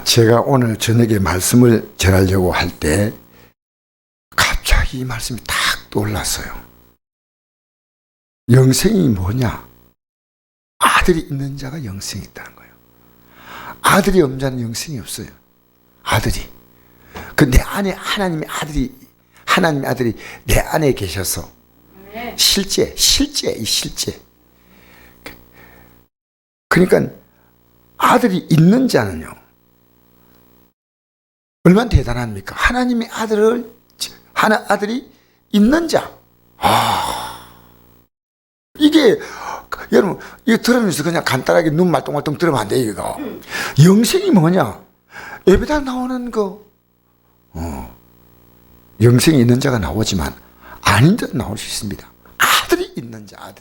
제가 오늘 저녁에 말씀을 전하려고 할 때 갑자기 이 말씀이 탁 떠올랐어요. 영생이 뭐냐? 아들이 있는 자가 영생이 있다는 거예요. 아들이 없는 자는 영생이 없어요. 아들이. 그 내 안에 하나님의 아들이 내 안에 계셔서 실제. 그러니까 아들이 있는 자는요, 얼마나 대단합니까? 하나님의 아들이 있는 자. 이게, 여러분, 이거 들으면서 그냥 간단하게 눈 말똥말똥 들으면 안 돼요, 이거. 영생이 뭐냐? 예배당 나오는 거, 영생이 있는 자가 나오지만, 아닌 자도 나올 수 있습니다. 아들이 있는 자,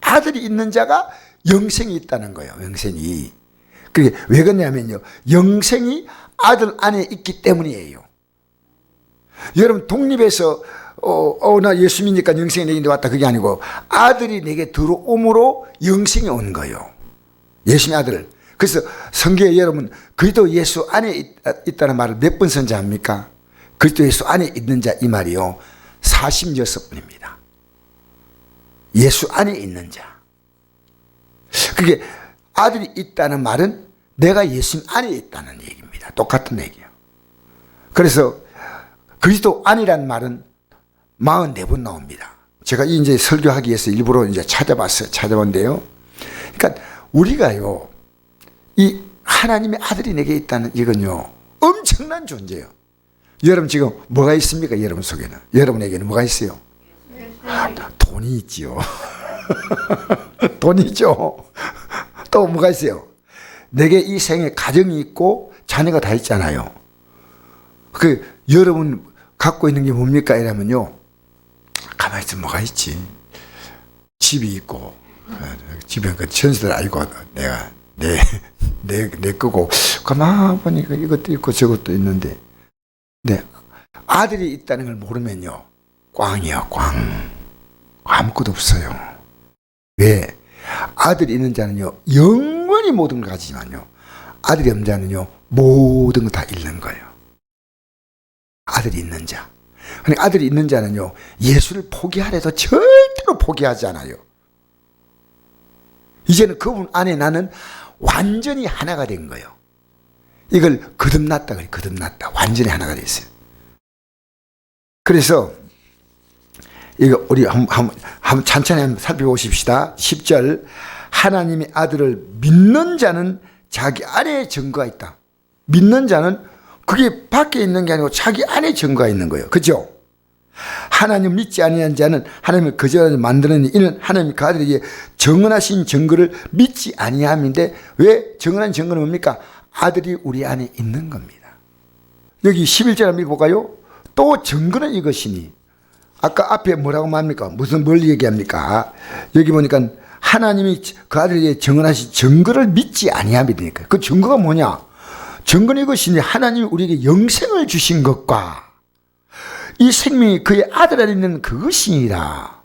아들이 있는 자가 영생이 있다는 거예요, 영생이. 그게 왜 그러냐면요, 영생이 아들 안에 있기 때문이에요. 여러분, 독립해서 나 예수 믿으니까 영생이 내게 왔다, 그게 아니고 아들이 내게 들어옴으로 영생이 온 거예요. 예수님의 아들. 그래서 성경에 여러분, 그리스도 예수 안에 있다는 말을 몇 번 선자합니까? 그리스도 예수 안에 있는 자, 이 말이요 46번입니다. 예수 안에 있는 자. 그게 아들이 있다는 말은 내가 예수님 안에 있다는 얘기입니다. 똑같은 얘기예요. 그래서 그리스도 안이라는 말은 44번 나옵니다. 제가 이제 설교하기 위해서 일부러 이제 찾아본데요. 그러니까 우리가요, 이 하나님의 아들이 내게 있다는 이건요, 엄청난 존재예요. 여러분 지금 뭐가 있습니까? 여러분 속에는. 여러분에게는 뭐가 있어요? 돈이 있지요. 돈이 있죠. 또 뭐가 있어요? 내게 이 생에 가정이 있고 자녀가 다 있잖아요. 그 여러분 갖고 있는 게 뭡니까? 이러면요, 가만히 있으면 뭐가 있지? 집이 있고, 집에 그 천사들 알고 내가 내 거고, 가만히 보니까 이것도 있고 저것도 있는데, 네, 아들이 있다는 걸 모르면요, 꽝이야, 꽝. 아무것도 없어요. 왜? 아들이 있는 자는요, 영원히 모든 걸 가지지만요, 아들이 없는 자는요, 모든 걸 다 잃는 거예요. 아들이 있는 자. 그러니까 아들이 있는 자는요, 예수를 포기하래도 절대로 포기하지 않아요. 이제는 그분 안에 나는 완전히 하나가 된 거예요. 이걸 거듭났다 그래요. 거듭났다. 완전히 하나가 됐어요. 그래서 이거 우리 한번 천천히 한번 살펴보십시다. 10절, 하나님의 아들을 믿는 자는 자기 안에 증거가 있다. 믿는 자는 그게 밖에 있는 게 아니고 자기 안에 증거가 있는 거예요. 그죠? 하나님 믿지 아니한 자는 하나님을 거절하지 만드는 이는 하나님의 그 아들에게 정언하신 증거를 믿지 아니함인데, 왜 정언한 증거는 뭡니까? 아들이 우리 안에 있는 겁니다. 여기 11절 한번 읽어볼까요? 또 증거는 이것이니, 아까 앞에 뭐라고 말합니까? 뭘 얘기합니까? 여기 보니까 하나님이 그 아들에게 정언하신 증거를 믿지 아니함이니까, 그 증거가 뭐냐? 증거는 이것이니 하나님이 우리에게 영생을 주신 것과 이 생명이 그의 아들 안에 있는 그것이니라.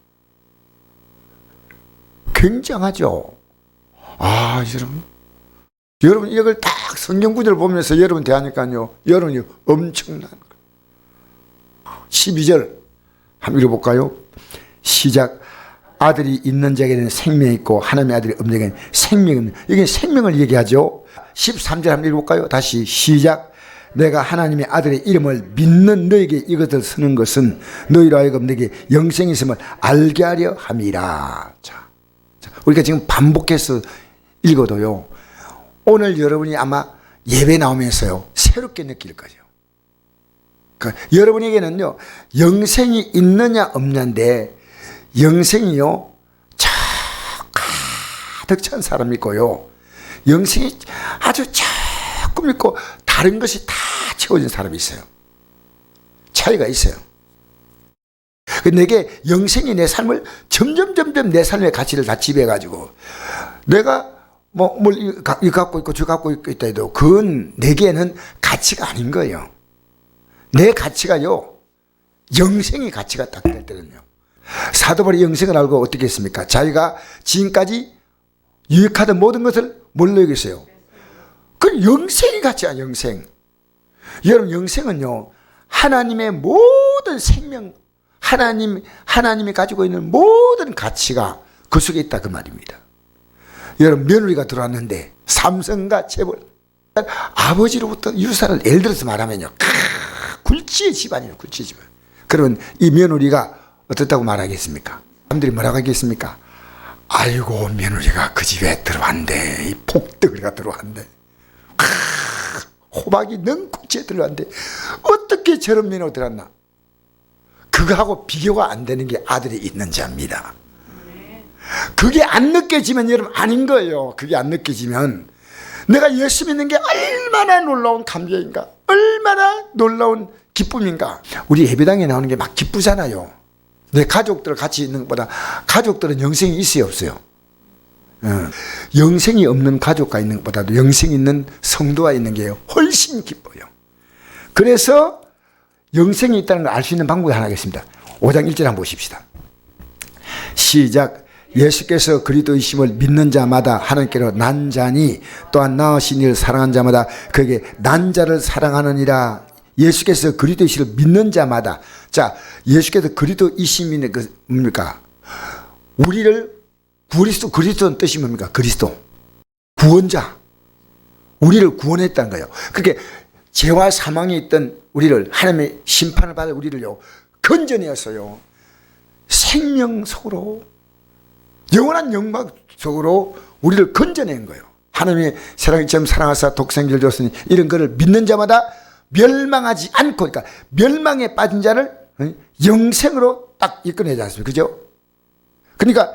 굉장하죠? 여러분 이걸 딱 성경 구절을 보면서 여러분 대하니까요, 여러분이 엄청난 거예요. 12절 한번 읽어볼까요? 시작. 아들이 있는 자에게는 생명이 있고 하나님의 아들이 없는 자에게는 생명은, 이게 생명을 얘기하죠. 13절 한번 읽어볼까요? 다시 시작. 내가 하나님의 아들의 이름을 믿는 너에게 이것을 쓰는 것은 너희로 하여금 내게 영생이 있음을 알게 하려 함이라. 자, 우리가 지금 반복해서 읽어도요, 오늘 여러분이 아마 예배 나오면서요, 새롭게 느낄 거죠. 그러니까 여러분에게는요, 영생이 있느냐 없냐인데, 영생이요, 가득 찬 사람이 있고요, 영생이 아주 조금 있고 다른 것이 다 채워진 사람이 있어요. 차이가 있어요. 내게 영생이 내 삶을 점점 내 삶의 가치를 다 지배해가지고, 내가 뭘 갖고 있고 저 갖고 있다 해도 그건 내게는 가치가 아닌 거예요. 내 가치가요, 영생이 가치가 딱 될 때는요, 사도 바울이 영생을 알고 어떻게 했습니까? 자기가 지금까지 유익하던 모든 것을 뭘로 여겼어요? 그 영생이 같지야, 영생. 여러분, 영생은요, 하나님의 모든 생명, 하나님이 가지고 있는 모든 가치가 그 속에 있다, 그 말입니다. 여러분, 며느리가 들어왔는데 삼성과 재벌, 아버지로부터 유산을 예를 들어서 말하면요, 굴지의 집안이에요, 굴지의 집안. 그러면 이 며느리가 어떻다고 말하겠습니까? 사람들이 뭐라고 하겠습니까? 아이고, 며느리가 그 집에 들어왔는데, 이 복덩이가 들어왔는데, 호박이 능국지에 들어왔는데 어떻게 저런 며느리가 들어왔나? 그거하고 비교가 안 되는 게 아들이 있는 자입니다. 그게 안 느껴지면 여러분 아닌 거예요. 그게 안 느껴지면 내가 예수 믿는 게 얼마나 놀라운 감격인가, 얼마나 놀라운 기쁨인가. 우리 예배당에 나오는 게 막 기쁘잖아요. 내 가족들 같이 있는 것보다 가족들은 영생이 있어요, 없어요? 영생이 없는 가족과 있는 것보다도 영생이 있는 성도와 있는 게 훨씬 기뻐요. 그래서 영생이 있다는 걸 알 수 있는 방법이 하나 있습니다. 5장 1절 한번 보십시다. 시작. 예수께서 그리스도이심을 믿는 자마다 하나님께로 난 자니 또한 나으신 이를 사랑한 자마다 그에게 난 자를 사랑하느니라. 예수께서 그리스도이심을 믿는 자마다. 자, 예수께서 그리스도이심이 그 뭡니까? 우리를 그리스도는 뜻이 뭡니까? 그리스도 구원자, 우리를 구원했다는 거예요. 그렇게 죄와 사망에 있던 우리를, 하나님의 심판을 받을 우리를요 건져내었어요. 생명 속으로, 영원한 영광 속으로 우리를 건져낸 거예요. 하나님의 사랑이 참 사랑하사 독생자를 줬으니 이런 거를 믿는 자마다 멸망하지 않고, 그러니까 멸망에 빠진 자를 영생으로 딱 이끌어내지 않습니까? 그죠? 그러니까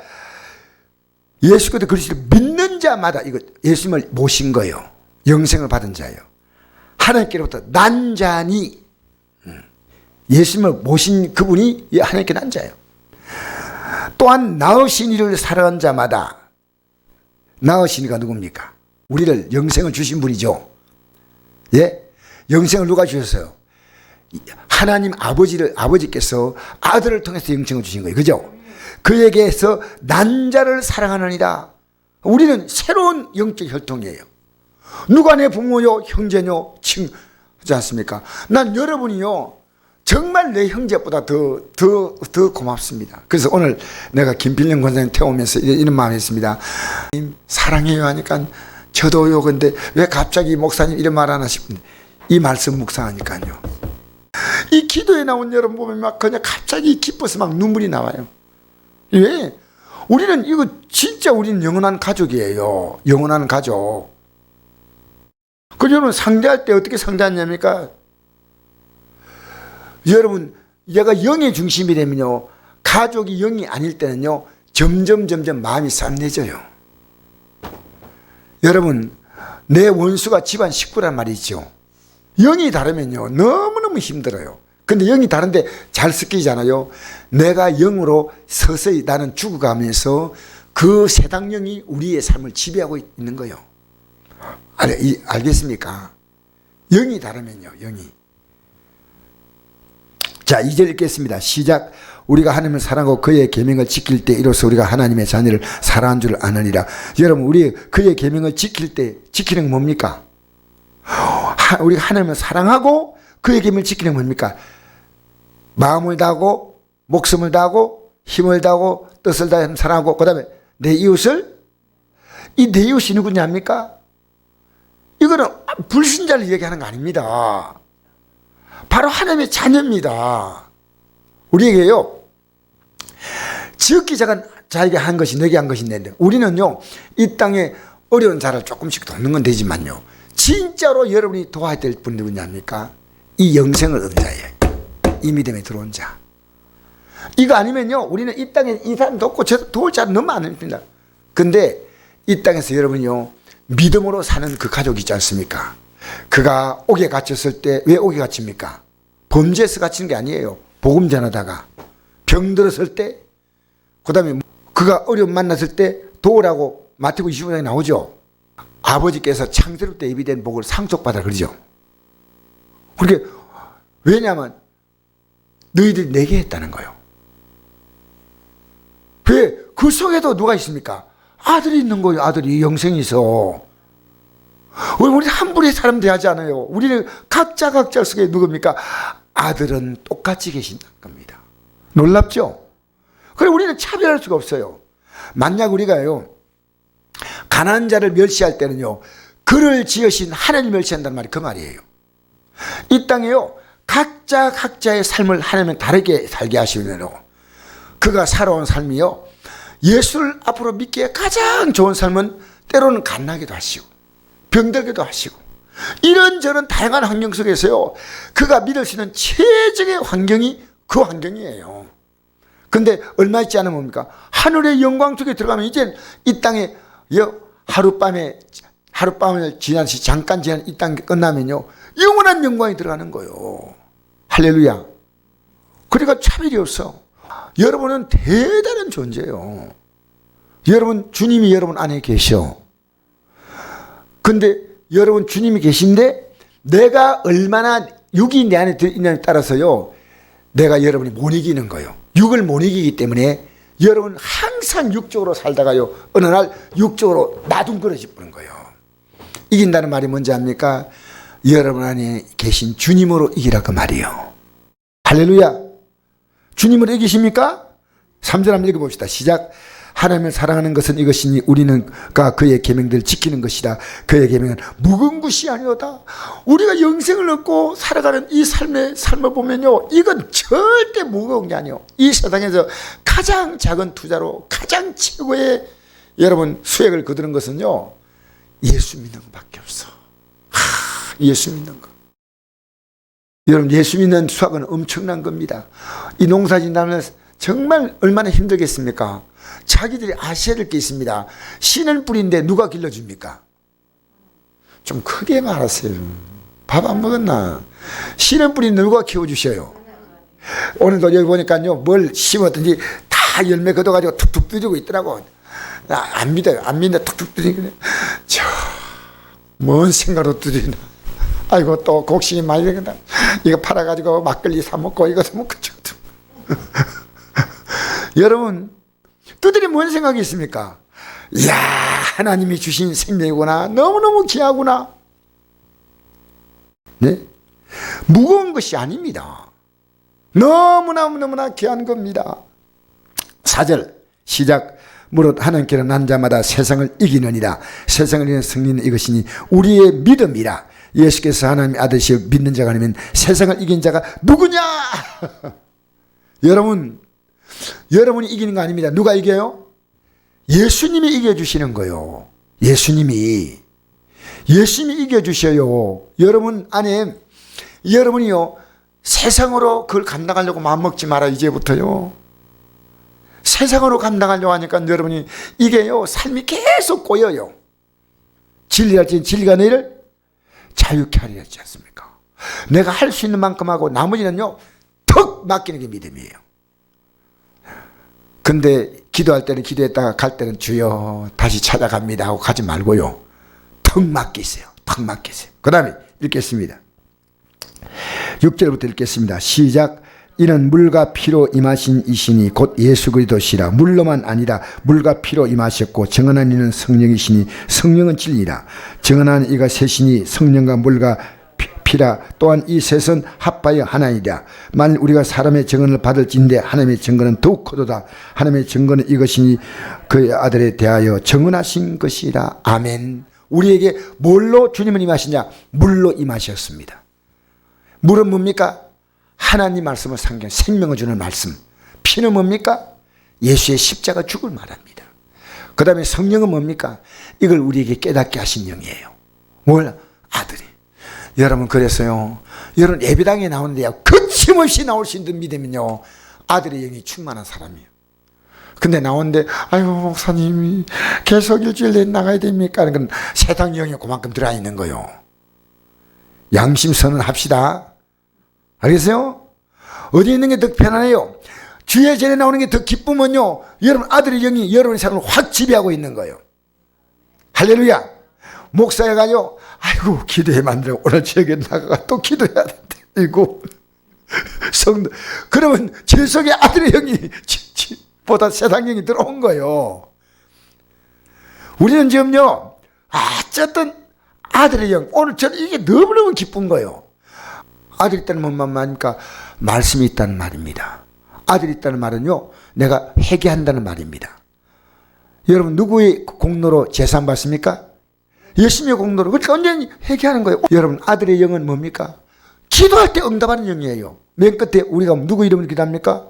예수께서 그리스도를 믿는 자마다, 이거 예수님을 모신 거예요. 영생을 받은 자예요. 하나님께로부터 난 자니, 예수님을 모신 그분이 하나님께 난 자예요. 또한 나으신 이를 사랑한 자마다, 나으신 이가 누굽니까? 우리를 영생을 주신 분이죠. 예? 영생을 누가 주셨어요? 하나님 아버지께서 아들을 통해서 영생을 주신 거예요. 그죠? 그에게서 난 자를 사랑하느니라. 우리는 새로운 영적 혈통이에요. 누가 내 부모요, 형제요, 친구지 않습니까? 난 여러분이요, 정말 내 형제보다 더 고맙습니다. 그래서 오늘 내가 김필령 권사님 태우면서 이런 마음이 있습니다. 사랑해요 하니까 저도요, 근데 왜 갑자기 목사님 이런 말 하나 싶은데, 이 말씀 묵상하니까요, 이 기도에 나온 여러분 보면 막 그냥 갑자기 기뻐서 막 눈물이 나와요. 왜? 우리는 이거 진짜 우리는 영원한 가족이에요. 영원한 가족. 그 여러분 상대할 때 어떻게 상대하냐니까? 여러분, 얘가 영의 중심이 되면요, 가족이 영이 아닐 때는요, 점점 마음이 싼해져요. 여러분, 내 원수가 집안 식구란 말이 있죠. 영이 다르면요, 너무너무 힘들어요. 근데 영이 다른데 잘 섞이잖아요. 내가 영으로 서서히 나는 죽어가면서 그 세당령이 우리의 삶을 지배하고 있는 거예요. 알겠습니까? 영이 다르면요, 영이. 자, 2절 읽겠습니다. 시작. 우리가 하나님을 사랑하고 그의 계명을 지킬 때 이로써 우리가 하나님의 자녀를 사랑한 줄 아느니라. 여러분, 우리 그의 계명을 지킬 때, 지키는 건 뭡니까? 우리가 하나님을 사랑하고 그의 계명을 지키는 건 뭡니까? 마음을 다하고 목숨을 다하고 힘을 다하고 뜻을 다해 사랑하고, 그 다음에 내 이웃을, 이 내 이웃이 누구냐입니까? 이거는 불신자를 얘기하는 거 아닙니다. 바로 하나님의 자녀입니다. 우리에게요, 지극히 작은 자에게 한 것이 내게 한 것이 내인데, 우리는요 이 땅에 어려운 자를 조금씩 돕는 건 되지만요, 진짜로 여러분이 도와야 될 분이 누구냐입니까? 이 영생을 얻은 자예요. 이 믿음에 들어온 자. 이거 아니면요, 우리는 이 땅에 이 사람 돕고 저 도울 자는 너무 많습니다. 근데 이 땅에서 여러분이요, 믿음으로 사는 그 가족이 있지 않습니까? 그가 옥에 갇혔을 때 왜 옥에 갇힙니까? 범죄에서 갇히는 게 아니에요. 복음 전하다가 병 들었을 때, 그 다음에 그가 어려움 만났을 때 도우라고 마태복음 25장에 나오죠. 아버지께서 창세로 때 예비된 복을 상속받아 그러죠. 그렇게, 왜냐하면 너희들이 내게 했다는 거예요. 왜? 그 속에도 누가 있습니까? 아들이 있는 거예요. 아들이 영생이 있어. 우리 함부로 사람 대하지 않아요. 우리는 각자 속에 누굽니까? 아들은 똑같이 계신다는 겁니다. 놀랍죠? 그래 우리는 차별할 수가 없어요. 만약 우리가요 가난한 자를 멸시할 때는요 그를 지으신 하나님을 멸시한다는 말이 그 말이에요. 이 땅에요 각자의 삶을 하나님은 다르게 살게 하시면요 그가 살아온 삶이요 예수를 앞으로 믿기에 가장 좋은 삶은 때로는 갓나기도 하시고 병들기도 하시고 이런저런 다양한 환경 속에서요 그가 믿을 수 있는 최적의 환경이 그 환경이에요. 근데 얼마 있지 않으면 뭡니까? 하늘의 영광 속에 들어가면 이제 이 땅에 하룻밤을 지나시 잠깐 지난 이 땅이 끝나면요 영원한 영광이 들어가는 거예요. 할렐루야. 그러니까 차별이 없어. 여러분은 대단한 존재예요. 여러분 주님이 여러분 안에 계셔. 근데 여러분 주님이 계신데 내가 얼마나 육이 내 안에 있느냐에 따라서요 내가 여러분이 못 이기는 거예요. 육을 못 이기기 때문에 여러분 항상 육적으로 살다가요 어느 날 육적으로 나둥그러져 버린 거예요. 이긴다는 말이 뭔지 압니까? 여러분 안에 계신 주님으로 이기라 그 말이에요. 할렐루야. 주님으로 이기십니까? 3절 한번 읽어봅시다. 시작. 하나님을 사랑하는 것은 이것이니 우리는 그의 계명들을 지키는 것이다. 그의 계명은 무거운 것이 아니오다. 우리가 영생을 얻고 살아가는 이 삶을 보면요 이건 절대 무거운 게 아니에요. 이 세상에서 가장 작은 투자로 가장 최고의 여러분 수익을 거두는 것은요 예수 믿는 것밖에 없어. 예수 믿는 것. 여러분 예수 믿는 수확은 엄청난 겁니다. 이 농사 짓는다면 정말 얼마나 힘들겠습니까? 자기들이 아셔야 될 게 있습니다. 씨는 뿌리인데 누가 길러줍니까? 좀 크게 말하세요. 밥 안 먹었나? 씨는 뿌리인데 누가 키워주셔요? 오늘도 여기 보니까요 뭘 심었든지 다 열매 걷어가지고 툭툭 두드리고 있더라고. 안 믿어요. 안 믿는데 툭툭 두드리고 뭔 생각으로 두드리나. 아이고 또 곡식이 많이 되겠다. 이거 팔아가지고 막걸리 사 먹고 이것도 먹고 저것도. 여러분 두드리 뭔 생각이 있습니까? 이야 하나님이 주신 생명이구나. 너무너무 귀하구나. 네? 무거운 것이 아닙니다. 너무나 귀한 겁니다. 4절 시작. 무릇 하나님께는 난 자마다 세상을 이기느니라. 세상을 이기는 승리는 이것이니 우리의 믿음이라. 예수께서 하나님의 아들이시여 믿는 자가 아니면 세상을 이긴 자가 누구냐? 여러분이 이기는 거 아닙니다. 누가 이겨요? 예수님이 이겨주시는 거예요. 예수님이 이겨주셔요. 여러분 안에 여러분이요 세상으로 그걸 감당하려고 마음먹지 마라. 이제부터요 세상으로 감당하려고 하니까 여러분이 이게요 삶이 계속 꼬여요. 진리할지는 진리가 너희를 자유케 하리라 했지 않습니까? 내가 할 수 있는 만큼 하고 나머지는요 턱 맡기는 게 믿음이에요. 근데 기도할 때는 기도했다가 갈 때는 주여 다시 찾아갑니다 하고 가지 말고요 턱 맡기세요. 턱 맡기세요. 그 다음에 읽겠습니다. 6절부터 읽겠습니다. 시작. 이는 물과 피로 임하신 이시니 곧 예수 그리스도시라. 물로만 아니라 물과 피로 임하셨고 정언한 이는 성령이시니 성령은 진리라. 정언한 이가 셋이니 성령과 물과 피라. 또한 이 셋은 합하여 하나이라. 만일 우리가 사람의 증언을 받을진대 하나님의 증거는 더욱 크도다. 하나님의 증거는 이것이니 그의 아들에 대하여 증언하신 것이라. 아멘. 우리에게 뭘로 주님은 임하시냐? 물로 임하셨습니다. 물은 뭡니까? 하나님 말씀을 상경 생명을 주는 말씀. 피는 뭡니까? 예수의 십자가 죽을 말합니다. 그 다음에 성령은 뭡니까? 이걸 우리에게 깨닫게 하신 영이에요. 뭘? 아들이. 여러분 그래서요 여러분 예배당에 나오는데요 거침없이 나올 수 있는 믿으면요 아들의 영이 충만한 사람이에요. 근데 나오는데 아유 목사님이 계속 일주일 내에 나가야 됩니까? 그건 세상 영이 그만큼 들어와 있는 거예요. 양심 선언합시다. 알겠어요? 어디 있는 게 더 편안해요? 주의 전에 나오는 게 더 기쁘면요 여러분 아들의 영이 여러분의 삶을 확 지배하고 있는 거예요. 할렐루야. 목사여가지고 아이고 기도해 만들어 오늘 저녁에 나가가 또 기도해야 된다. 이고 성도 그러면 제 속에 아들의 영이 보다 세상 영이 들어온 거예요. 우리는 지금요 어쨌든 아들의 영. 오늘 저는 이게 너무너무 기쁜 거예요. 아들이 있다는 것만 말하니까 말씀이 있다는 말입니다. 아들이 있다는 말은요, 내가 회개한다는 말입니다. 여러분, 누구의 공로로 재산 받습니까? 예수님의 공로로. 그러니까 언제니 회개하는 거예요. 여러분, 아들의 영은 뭡니까? 기도할 때 응답하는 영이에요. 맨 끝에 우리가 누구 이름으로 기도합니까?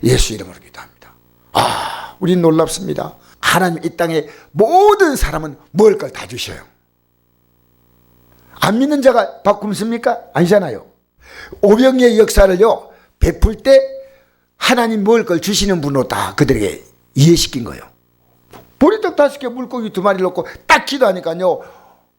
예수 이름으로 기도합니다. 아, 우린 놀랍습니다. 하나님 이 땅에 모든 사람은 먹을 걸 다 주셔요. 안 믿는 자가 밥 굶습니까? 아니잖아요. 오병이의 역사를요, 베풀 때 하나님 먹을 걸 주시는 분으로 다 그들에게 이해시킨 거예요. 보리떡 5개, 물고기 2마리를 넣고 딱 기도하니까요,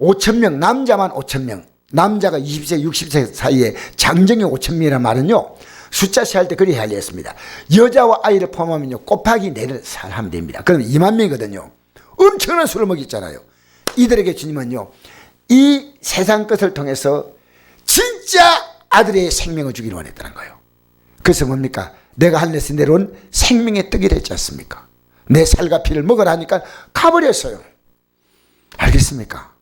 5,000명, 남자만 5,000명, 남자가 20세, 60세 사이에 장정이 5,000명이라는 말은요, 숫자 세할 때 그리 알렸습니다. 여자와 아이를 포함하면요, 곱하기 4를 하면 됩니다. 그럼 2만 명이거든요. 엄청난 술을 먹였잖아요. 이들에게 주님은요, 이 세상 것을 통해서 진짜 아들의 생명을 주기를 원했다는 거예요. 그래서 뭡니까? 내가 하늘에서 내려온 생명의 떡이라 했지 않습니까? 내 살과 피를 먹으라니까 가버렸어요. 알겠습니까?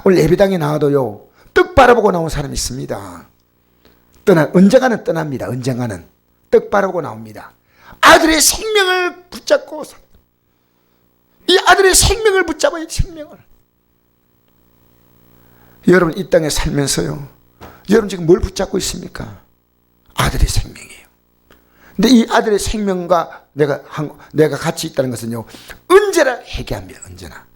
오늘 예배당에 나와도요, 떡 바라보고 나온 사람이 있습니다. 언젠가는 떠납니다. 언젠가는 떡 바라보고 나옵니다. 아들의 생명을 붙잡고, 이 아들의 생명을 붙잡아야 생명을. 여러분, 이 땅에 살면서요, 여러분 지금 뭘 붙잡고 있습니까? 아들의 생명이에요. 근데 이 아들의 생명과 내가 같이 있다는 것은요, 언제나 회개합니다. 언제나.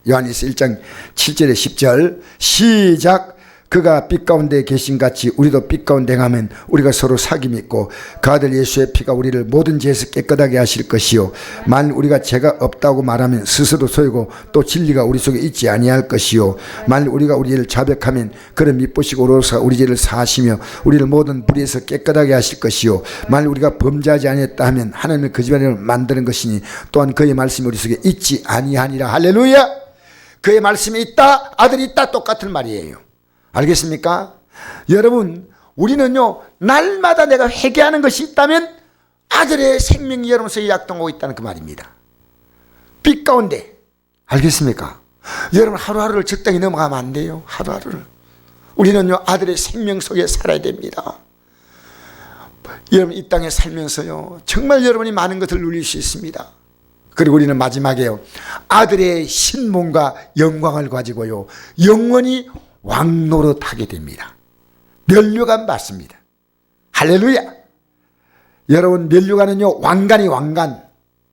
요한일서 1장 7절에 10절 시작. 그가 빛 가운데 계신 같이 우리도 빛 가운데 가면 우리가 서로 사귐이 있고 그 아들 예수의 피가 우리를 모든 죄에서 깨끗하게 하실 것이요, 만일 우리가 죄가 없다고 말하면 스스로 속이고 또 진리가 우리 속에 있지 아니할 것이요, 만일 우리가 우리를 자백하면 그를 미쁘시고 오로서 우리 죄를 사하시며 우리를 모든 불의에서 깨끗하게 하실 것이요, 만일 우리가 범죄하지 아니했다 하면 하나님을 거짓말을 만드는 것이니 또한 그의 말씀이 우리 속에 있지 아니하니라. 할렐루야. 그의 말씀이 있다, 아들이 있다, 똑같은 말이에요. 알겠습니까? 여러분, 우리는요, 날마다 내가 회개하는 것이 있다면 아들의 생명이 여러분 속에 약동하고 있다는 그 말입니다. 빛 가운데. 알겠습니까? 여러분, 하루하루를 적당히 넘어가면 안 돼요. 하루하루를. 우리는요, 아들의 생명 속에 살아야 됩니다. 여러분, 이 땅에 살면서요, 정말 여러분이 많은 것을 누릴 수 있습니다. 그리고 우리는 마지막에요, 아들의 신분과 영광을 가지고요, 영원히 왕노릇하게 됩니다. 면류관 받습니다. 할렐루야. 여러분, 면류관은요, 왕관이 왕관.